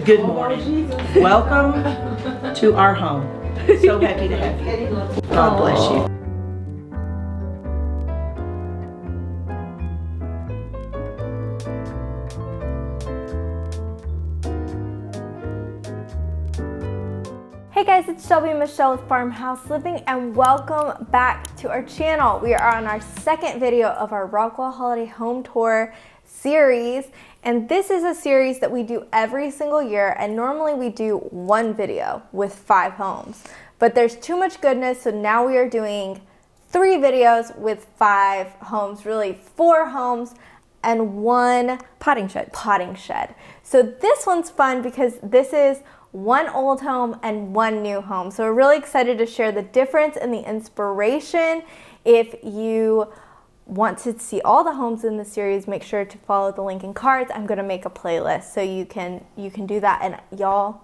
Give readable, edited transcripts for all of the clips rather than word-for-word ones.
Good morning. Welcome to our home. So happy to have you. God bless you. Hey guys, it's Shelby and Michelle with Farmhouse Living, and welcome back to our channel. We are on our second video of our Rockwall Holiday Home Tour series, and this is a series that we do every single year, and normally we do one video with 5 homes. But there's too much goodness, so now we are doing 3 videos with 5 homes, really 4 homes and 1 potting shed. So this one's fun because this is 1 old home and 1 new home. So we're really excited to share the difference and the inspiration. If you want to see all the homes in the series, make sure to follow the link in cards. I'm going to make a playlist so you can do that. And y'all,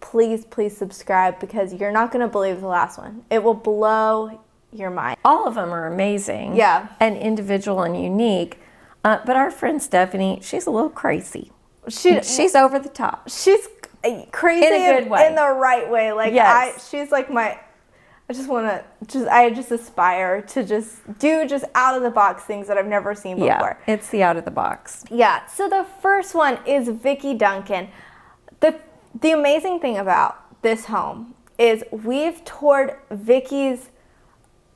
please subscribe because you're not going to believe the last one. It will blow your mind. All of them are amazing. Yeah. And individual and unique. But our friend Stephanie, she's a little crazy. She's over the top. She's crazy in a good way. In the right way. Like, yes. She's like I just aspire to do out of the box things that I've never seen before. Yeah, it's the out of the box. Yeah. So the first one is Vicki Duncan. The amazing thing about this home is we've toured Vicki's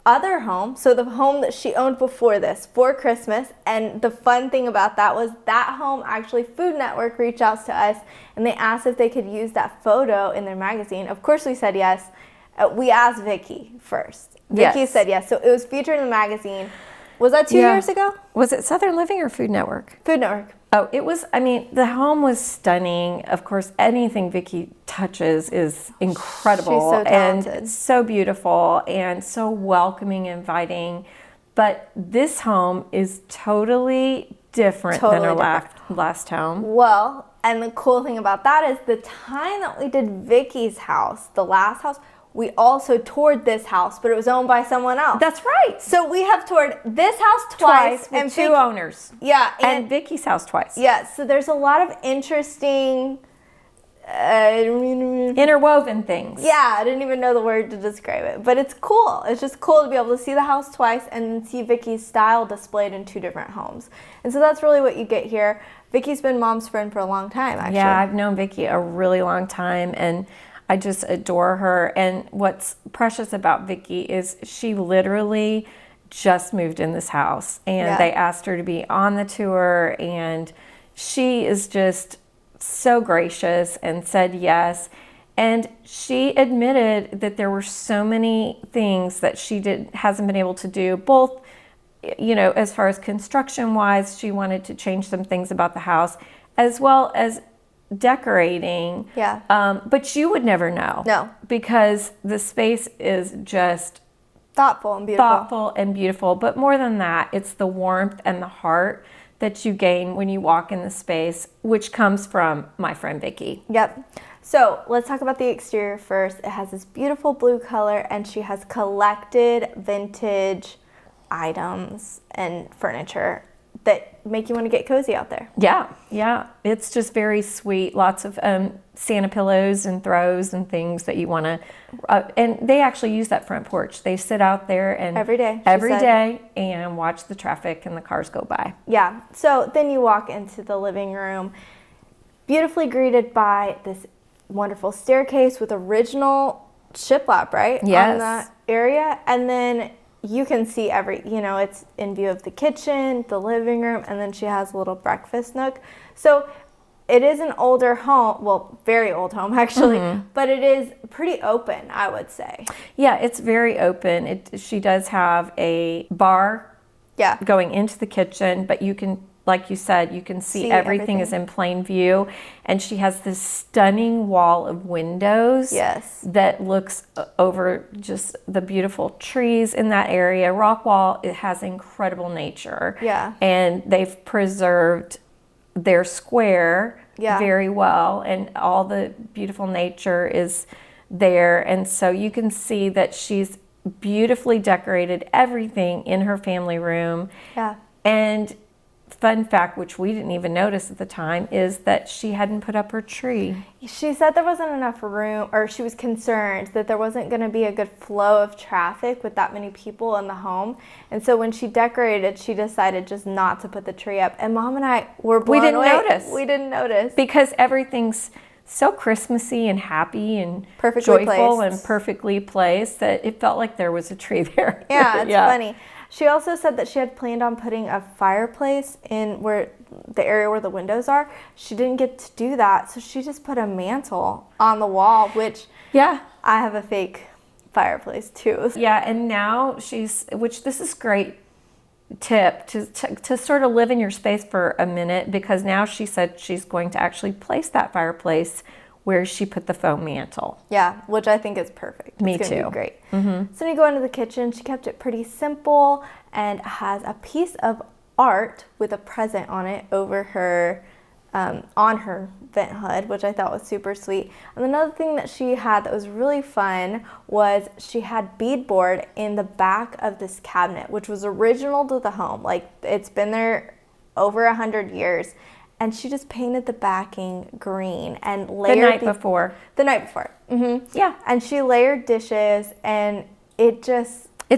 other home, so the home that she owned before this, for Christmas, and the fun thing about that was that home, actually Food Network reached out to us and they asked if they could use that photo in their magazine. Of course we said yes. We asked Vicki first. Vicki said yes, so it was featured in the magazine. Was that 2 years ago? Was it Southern Living or Food Network? Food Network. Oh, it was, the home was stunning. Of course, anything Vicki touches is incredible. She's so talented. And so beautiful and so welcoming, inviting. But this home is totally different than our last home. Well, and the cool thing about that is the time that we did Vicki's house, the last house, we also toured this house, but it was owned by someone else. That's right. So we have toured this house twice with 2 owners. Yeah. And Vicki's house twice. Yeah, so there's a lot of interesting interwoven things. Yeah, I didn't even know the word to describe it, but it's cool. It's just cool to be able to see the house twice and see Vicki's style displayed in 2 different homes. And so that's really what you get here. Vicki's been Mom's friend for a long time, actually. Yeah, I've known Vicki a really long time, and I just adore her. And what's precious about Vicki is she literally just moved in this house, and they asked her to be on the tour, and she is just so gracious and said yes. And she admitted that there were so many things that she hasn't been able to do, both, as far as construction wise, she wanted to change some things about the house, as well as decorating. Yeah. But you would never know. No. Because the space is just thoughtful and beautiful. But more than that, it's the warmth and the heart that you gain when you walk in the space, which comes from my friend Vicki. Yep. So let's talk about the exterior first. It has this beautiful blue color, and she has collected vintage items and furniture that make you want to get cozy out there. Yeah. It's just very sweet. Lots of Santa pillows and throws and things that you want to... and they actually use that front porch. They sit out there and every day and watch the traffic and the cars go by. Yeah. So then you walk into the living room, beautifully greeted by this wonderful staircase with original shiplap, right? Yes. On that area. And then you can see it's in view of the kitchen, the living room, and then she has a little breakfast nook. So it is an older home, well, very old home actually, but it is pretty open, I would say. Yeah, it's very open. She does have a bar going into the kitchen, but you can, like you said, you can see everything is in plain view. And she has this stunning wall of windows that looks over just the beautiful trees in that area. Rockwall, it has incredible nature. Yeah. And they've preserved their square very well, and all the beautiful nature is there. And so you can see that she's beautifully decorated everything in her family room. Yeah. And fun fact, which we didn't even notice at the time, is that she hadn't put up her tree. She said there wasn't enough room, or she was concerned that there wasn't going to be a good flow of traffic with that many people in the home. And so when she decorated, she decided just not to put the tree up. And Mom and I were blown away. We didn't notice. Because everything's so Christmassy and happy and Perfectly joyful placed. and perfectly placed that it felt like there was a tree there. Yeah, it's funny. She also said that she had planned on putting a fireplace in where the area where the windows are. She didn't get to do that, so she just put a mantle on the wall, which I have a fake fireplace too. Yeah, and now which this is great tip to sort of live in your space for a minute, because now she said she's going to actually place that fireplace where she put the foam mantle. Yeah, which I think is perfect. Me it's too. Be great. So when you go into the kitchen, she kept it pretty simple and has a piece of art with a present on it over her, on her vent hood, which I thought was super sweet. And another thing that she had that was really fun was she had beadboard in the back of this cabinet, which was original to the home. Like, it's been there over 100 years. And she just painted the backing green and layered the night before. Mm-hmm. Yeah. And she layered dishes, and it's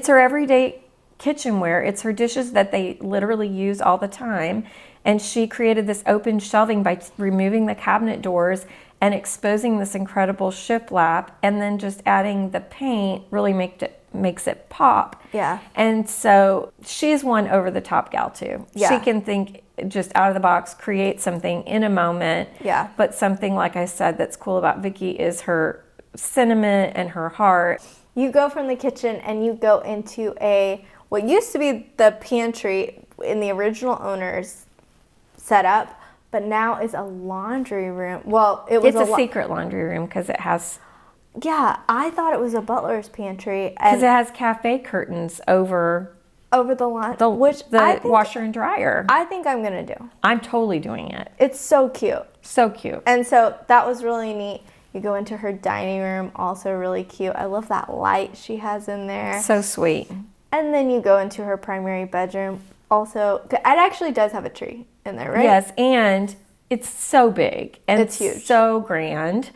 her everyday kitchenware. It's her dishes that they literally use all the time. And she created this open shelving by removing the cabinet doors and exposing this incredible shiplap, and then just adding the paint really makes it pop. Yeah. And so she's one over the top gal too. Yeah. She can think just out of the box, create something in a moment. Yeah. But something, like I said, that's cool about Vicki is her sentiment and her heart. You go from the kitchen and you go into what used to be the pantry in the original owner's setup, but now is a laundry room. Well, it's a secret laundry room because it has... Yeah, I thought it was a butler's pantry. Because it has cafe curtains over the washer and dryer. I think I'm going to do. I'm totally doing it. It's so cute. So cute. And so that was really neat. You go into her dining room, also really cute. I love that light she has in there. So sweet. And then you go into her primary bedroom. Also, it actually does have a tree in there, right? Yes, and it's so big. And it's huge. So grand.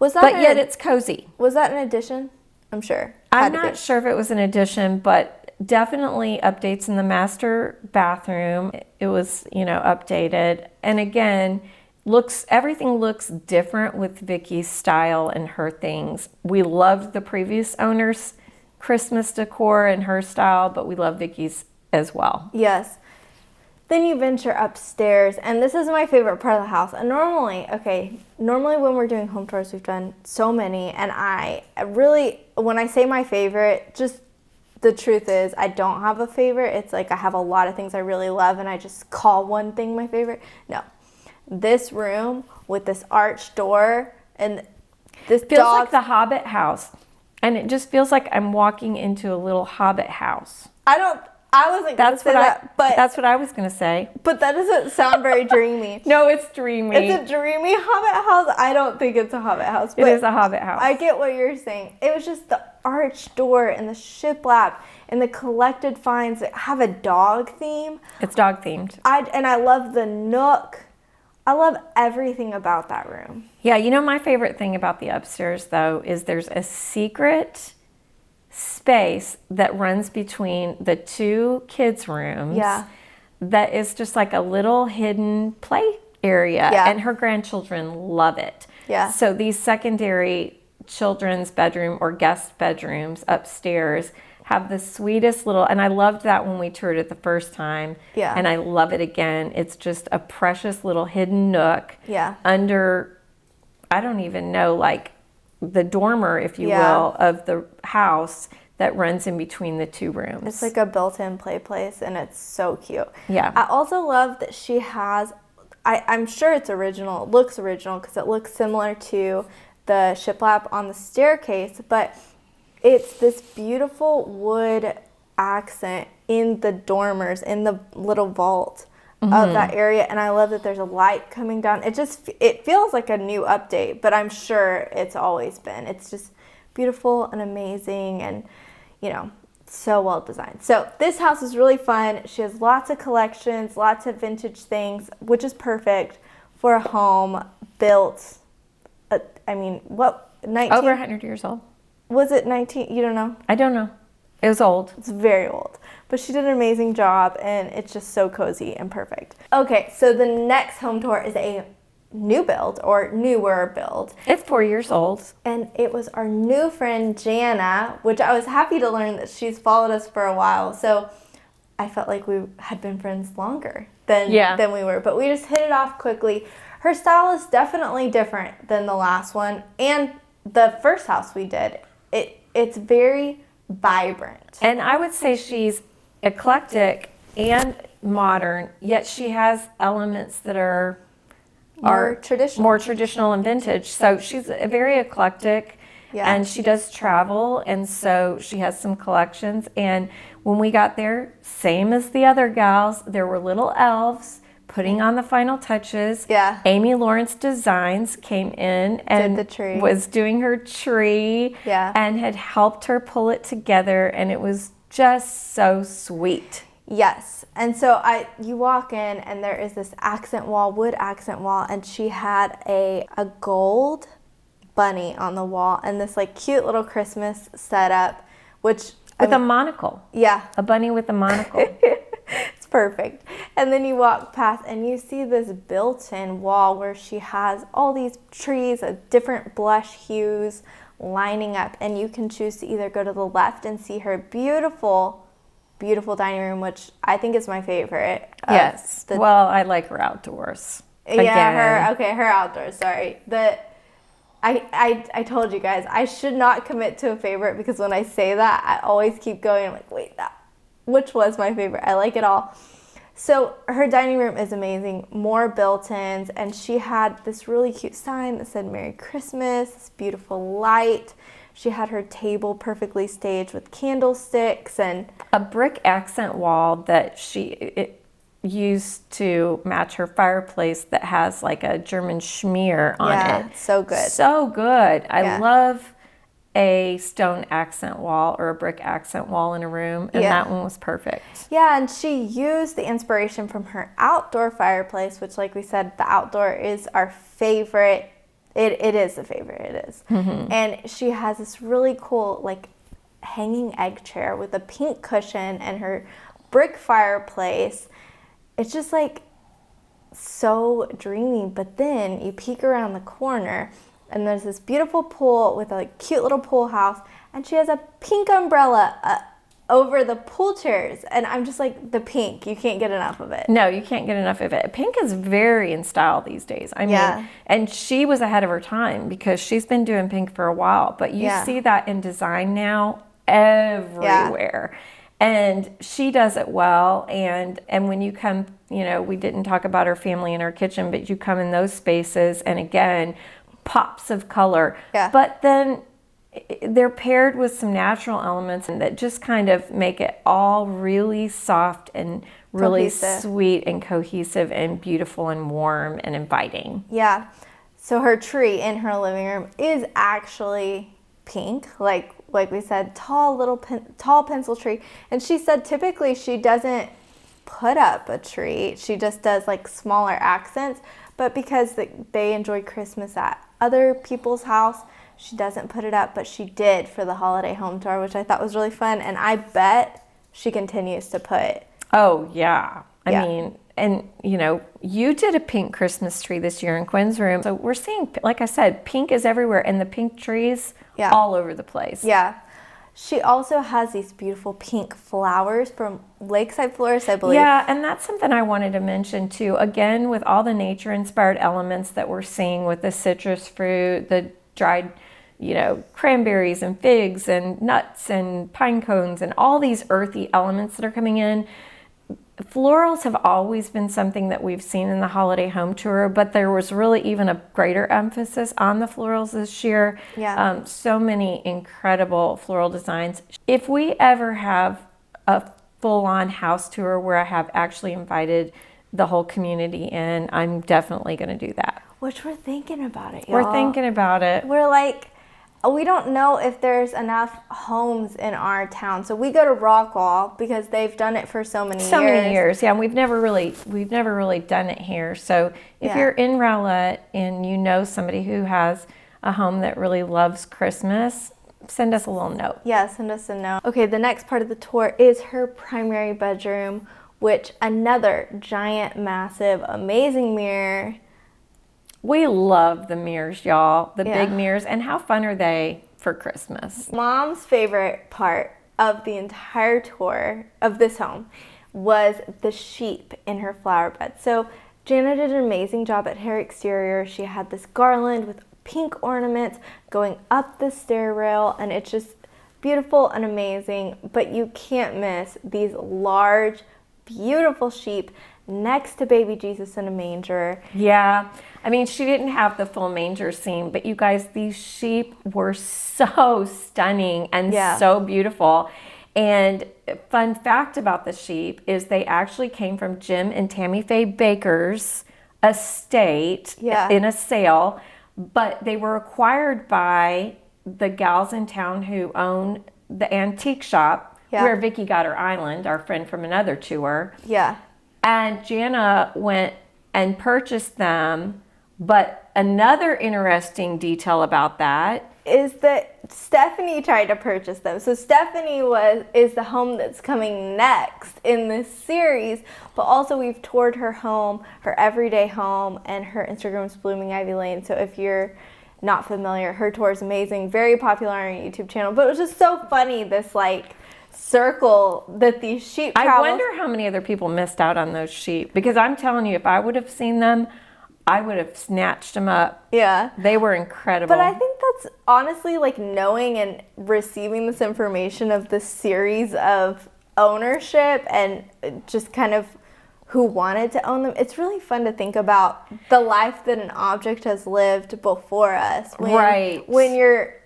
Yet it's cozy. Was that an addition? I'm sure. I'm not sure if it was an addition, but definitely updates in the master bathroom. It was, updated. And again, everything looks different with Vicki's style and her things. We loved the previous owner's Christmas decor and her style, but we love Vicki's as well. Yes. Then you venture upstairs, and this is my favorite part of the house. And normally when we're doing home tours, we've done so many, and when I say my favorite, just the truth is I don't have a favorite. It's like I have a lot of things I really love, and I just call one thing my favorite. No. This room with this arched door, and this feels like the Hobbit house, and it just feels like I'm walking into a little Hobbit house. I wasn't going to say that, but... That's what I was going to say. But that doesn't sound very dreamy. No, it's dreamy. It's a dreamy Hobbit house. I don't think it's a Hobbit house. It is a Hobbit house. I get what you're saying. It was just the arched door and the shiplap and the collected finds that have a dog theme. It's dog themed. I love the nook. I love everything about that room. Yeah, my favorite thing about the upstairs, though, is there's a secret space that runs between the two kids' rooms. Yeah. That is just like a little hidden play area. Yeah. And her grandchildren love it. Yeah. So these secondary children's bedroom or guest bedrooms upstairs have the sweetest little, and I loved that when we toured it the first time. Yeah. And I love it again. It's just a precious little hidden nook. Yeah. Under, I don't even know, like the dormer, if you will, of the house that runs in between the two rooms. It's like a built-in play place, and it's so cute. Yeah. I also love that she has, I'm sure it's original, it looks original because it looks similar to the shiplap on the staircase, but it's this beautiful wood accent in the dormers, in the little vault of that area, and I love that there's a light coming down. It feels like a new update, but I'm sure it's always been. It's just beautiful and amazing, and so well designed. So this house is really fun. She has lots of collections, lots of vintage things, which is perfect for a home built, what, 19? Over 100 years old. Was it 19? You don't know? I don't know. It was old. It's very old. But she did an amazing job, and it's just so cozy and perfect. Okay, so the next home tour is a new build or newer build. It's 4 years old. And it was our new friend Jana, which I was happy to learn that she's followed us for a while. So I felt like we had been friends longer than we were. But we just hit it off quickly. Her style is definitely different than the last one and the first house we did. It's very vibrant. And I would say she's eclectic and modern, yet she has elements that are more traditional and vintage. So she's a very eclectic, and she does travel, and so she has some collections. And when we got there, same as the other gals, there were little elves putting on the final touches. Yeah. Amy Lawrence Designs came in and did the tree. was doing her tree, Yeah. and had helped her pull it together, and it was just so sweet. Yes. And so you walk in and there is this accent wall, wood accent wall, and she had a gold bunny on the wall and this like cute little Christmas setup, which With a monocle. Yeah. A bunny with a monocle. It's perfect. And then you walk past and you see this built-in wall where she has all these trees of different blush hues lining up, and you can choose to either go to the left and see her beautiful dining room, which I think is my favorite. Yes. Well, I like her outdoors. Yeah, her outdoors, sorry. I told you guys, I should not commit to a favorite because when I say that, I always keep going. I'm like, wait, which was my favorite? I like it all. So her dining room is amazing, more built-ins, and she had this really cute sign that said Merry Christmas, this beautiful light. She had her table perfectly staged with candlesticks and a brick accent wall that she used to match her fireplace that has like a German schmear on it. Yeah, so good. So good. I love a stone accent wall or a brick accent wall in a room, and that one was perfect. Yeah, and she used the inspiration from her outdoor fireplace, which, like we said, the outdoor is our favorite. It is a favorite, it is. Mm-hmm. And she has this really cool, like, hanging egg chair with a pink cushion and her brick fireplace. It's just, like, so dreamy. But then you peek around the corner, and there's this beautiful pool with a like, cute little pool house, and she has a pink umbrella over the pool chairs. And I'm just like, the pink, you can't get enough of it. No, you can't get enough of it. Pink is very in style these days. I mean, and she was ahead of her time because she's been doing pink for a while, but you see that in design now everywhere. And she does it well. And when you come, you know, we didn't talk about her family in her kitchen, but you come in those spaces and again, pops of color. Yeah. But then they're paired with some natural elements and that just kind of make it all really soft and really sweet and cohesive and beautiful and warm and inviting. Yeah. So her tree in her living room is actually pink, like we said, tall pencil tree. And she said typically she doesn't put up a tree. She just does like smaller accents. But because they enjoy Christmas at other people's house, she doesn't put it up, but she did for the holiday home tour, which I thought was really fun. And I bet she continues to put. Oh, yeah. I mean, and, you know, you did a pink Christmas tree this year in Quinn's room. So we're seeing, like I said, pink is everywhere. And the pink trees all over the place. Yeah. She also has these beautiful pink flowers from Lakeside Florist, I believe. Yeah, and that's something I wanted to mention too. Again, with all the nature-inspired elements that we're seeing with the citrus fruit, the dried, you know, cranberries and figs and nuts and pine cones and all these earthy elements that are coming in. Florals have always been something that we've seen in the holiday home tour, but there was really even a greater emphasis on the florals this year. Yeah. So many incredible floral designs. If we ever have a full-on house tour where I have actually invited the whole community in, I'm definitely going to do that. Which we're thinking about it, y'all. We're thinking about it. We're like, we don't know if there's enough homes in our town. So we go to Rockwall because they've done it for so many years. Yeah, and we've never really done it here. So if you're in Rowlett and you know somebody who has a home that really loves Christmas, send us a little note. Yeah, send us a note. Okay, the next part of the tour is her primary bedroom, which another giant, massive, amazing mirror. We love the mirrors, y'all. The big mirrors. And how fun are they for Christmas? Mom's favorite part of the entire tour of this home was the sheep in her flower bed. So Jana did an amazing job at her exterior. She had this garland with pink ornaments going up the stair rail, and it's just beautiful and amazing. But you can't miss these large, beautiful sheep next to baby Jesus in a manger. Yeah, I mean, she didn't have the full manger scene, but you guys, these sheep were so stunning and so beautiful. And fun fact about the sheep is they actually came from Jim and Tammy Faye Baker's estate in a sale, but they were acquired by the gals in town who own the antique shop where Vicki got her island, our friend from another tour. Yeah. And Jana went and purchased them. But another interesting detail about that is that Stephanie tried to purchase them. So Stephanie is the home that's coming next in this series, but also we've toured her home, her everyday home, and her Instagram's Blooming Ivy Lane. So if you're not familiar, her tour is amazing, very popular on our YouTube channel. But it was just so funny, this like circle that these sheep travel. I wonder how many other people missed out on those sheep, because I'm telling you, if I would have seen them, I would have snatched them up. Yeah. They were incredible. But I think that's honestly like knowing and receiving this information of this series of ownership and just kind of who wanted to own them. It's really fun to think about the life that an object has lived before us. When you're,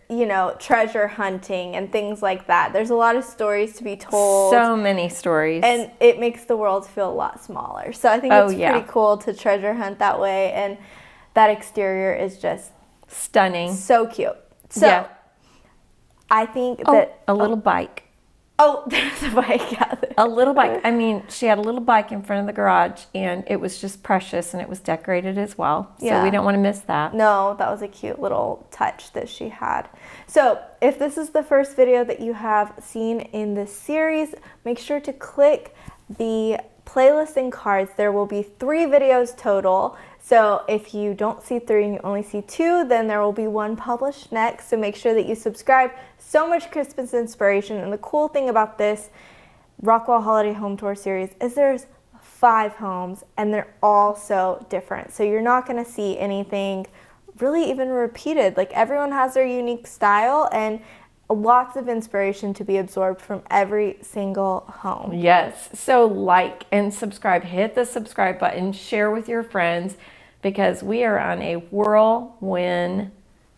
treasure hunting and things like that. There's a lot of stories to be told. So many stories. And it makes the world feel a lot smaller. So I think it's pretty cool to treasure hunt that way. And that exterior is just stunning. So cute. So I think that... a little bike. Oh, there's a bike out there. A little bike. I mean, she had a little bike in front of the garage, and it was just precious, and it was decorated as well. So we don't want to miss that. No, that was a cute little touch that she had. So if this is the first video that you have seen in this series, make sure to click the playlist and cards. There will be 3 videos total. So if you don't see 3 and you only see 2, then there will be 1 published next. So make sure that you subscribe. So much Christmas inspiration. And the cool thing about this Rockwall Holiday Home Tour series is there's 5 homes and they're all so different. So you're not going to see anything really even repeated. Like everyone has their unique style and lots of inspiration to be absorbed from every single home. Yes. So like and subscribe. Hit the subscribe button. Share with your friends, because we are on a whirlwind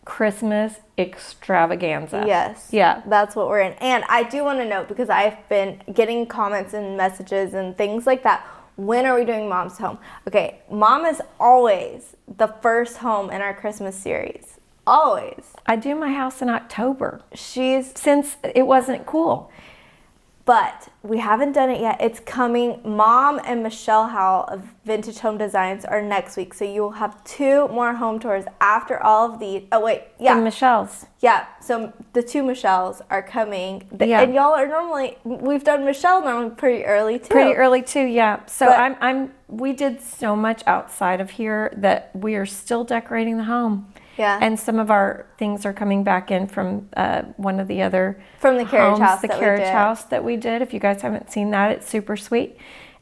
Christmas extravaganza. Yes. Yeah. That's what we're in. And I do want to note, because I've been getting comments and messages and things like that, when are we doing Mom's home? Okay, Mom is always the first home in our Christmas series. Always. I do my house in October. Since it wasn't cool. But we haven't done it yet. It's coming. Mom and Michelle Howell of Vintage Home Designs are next week. So you will have 2 more home tours after all of these. Oh, wait. Yeah. The Michelle's. Yeah. So the 2 Michelles are coming. And y'all are normally, we've done Michelle normally pretty early too. Yeah. So we did so much outside of here that we are still decorating the home. Yeah. And some of our things are coming back in from one of the other from the carriage house, house that we did. If you guys haven't seen that, it's super sweet.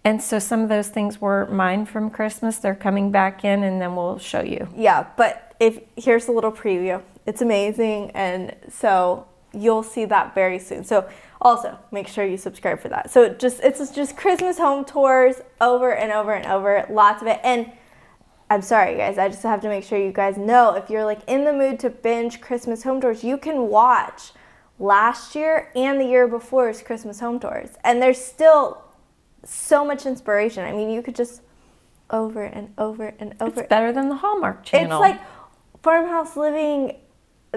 And so some of those things were mine from Christmas. They're coming back in, and then we'll show you. Yeah, but here's a little preview. It's amazing, and so you'll see that very soon. So also make sure you subscribe for that. So it's just Christmas home tours over and over and over, lots of it. And I'm sorry, guys. I just have to make sure you guys know, if you're like in the mood to binge Christmas home tours, you can watch last year and the year before's Christmas home tours. And there's still so much inspiration. I mean, you could just over and over and over. It's better than the Hallmark Channel. It's like Farmhouse living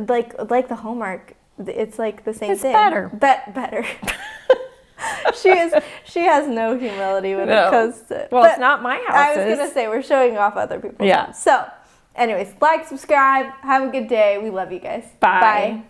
like the homework, it's like the same It's thing. better. Better. She has no humility when it comes to. Well, it's not my house. I was gonna say we're showing off other people's. Yeah. Homes. So, anyways, like, subscribe, have a good day. We love you guys. Bye.